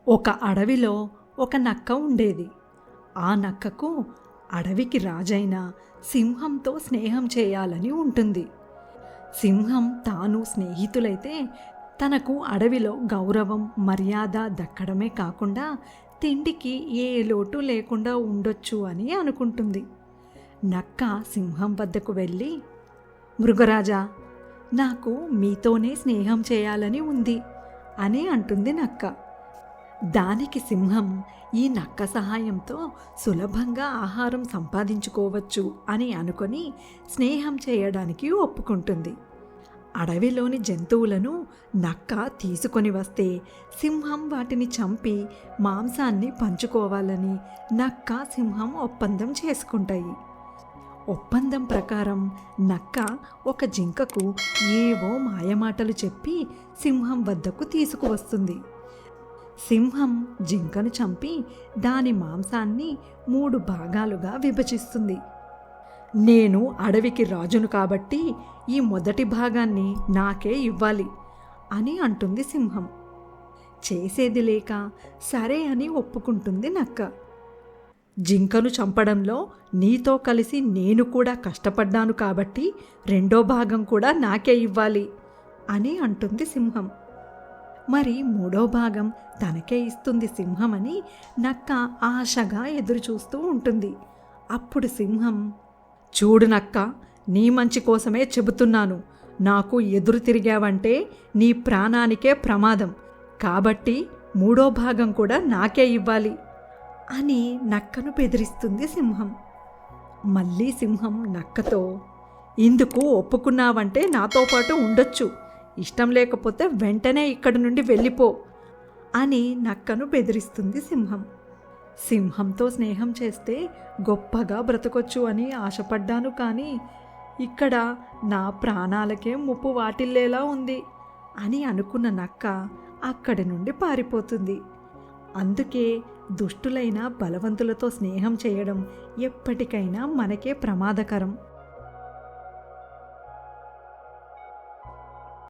ఒక అడవిలో ఒక నక్క ఉండేది. ఆ నక్కకు అడవికి రాజైన సింహంతో స్నేహం చేయాలని ఉంటుంది. సింహం తాను స్నేహితులైతే తనకు అడవిలో గౌరవం మర్యాద దక్కడమే కాకుండా తిండికి ఏ లోటు లేకుండా ఉండొచ్చు అని అనుకుంటుంది. నక్క సింహం వద్దకు వెళ్ళి, మృగరాజా, నాకు మీతోనే స్నేహం చేయాలని ఉంది అని అంటుంది నక్క. దానికి సింహం ఈ నక్క సహాయంతో సులభంగా ఆహారం సంపాదించుకోవచ్చు అని అనుకొని స్నేహం చేయడానికి ఒప్పుకుంటుంది. అడవిలోని జంతువులను నక్క తీసుకొని వస్తే సింహం వాటిని చంపి మాంసాన్ని పంచుకోవాలని నక్క సింహం ఒప్పందం చేసుకుంటాయి. ఒప్పందం ప్రకారం నక్క ఒక జింకకు ఏవో మాయమాటలు చెప్పి సింహం వద్దకు తీసుకువస్తుంది. సింహం జింకను చంపి దాని మాంసాన్ని 3 భాగాలుగా విభజిస్తుంది. నేను అడవికి రాజును కాబట్టి ఈ మొదటి భాగాన్ని నాకే ఇవ్వాలి అని అంటుంది సింహం. చేసేది లేక సరే అని ఒప్పుకుంటుంది నక్క. జింకను చంపడంలో నీతో కలిసి నేను కూడా కష్టపడ్డాను కాబట్టి 2వ భాగం కూడా నాకే ఇవ్వాలి అని అంటుంది సింహం. మరి 3వ భాగం తనకే ఇస్తుంది సింహం అని నక్క ఆశగా ఎదురుచూస్తూ ఉంటుంది. అప్పుడు సింహం, చూడు నక్క, నీ మంచి కోసమే చెబుతున్నాను. నాకు ఎదురు తిరిగావంటే నీ ప్రాణానికే ప్రమాదం. కాబట్టి 3వ భాగం కూడా నాకే ఇవ్వాలి అని నక్కను బెదిరిస్తుంది సింహం. మళ్ళీ సింహం నక్కతో, ఇందుకు ఒప్పుకున్నావంటే నాతో పాటు ఉండొచ్చు, ఇష్టం లేకపోతే వెంటనే ఇక్కడి నుండి వెళ్ళిపో అని నక్కను బెదిరిస్తుంది సింహం. సింహంతో స్నేహం చేస్తే గొప్పగా బ్రతకొచ్చు అని ఆశపడ్డాను, కానీ ఇక్కడ నా ప్రాణాలకే ముప్పు వాటిల్లేలా ఉంది అని అనుకున్న నక్క అక్కడి నుండి పారిపోతుంది. అందుకే దుష్టులైన బలవంతులతో స్నేహం చేయడం ఎప్పటికైనా మనకే ప్రమాదకరం.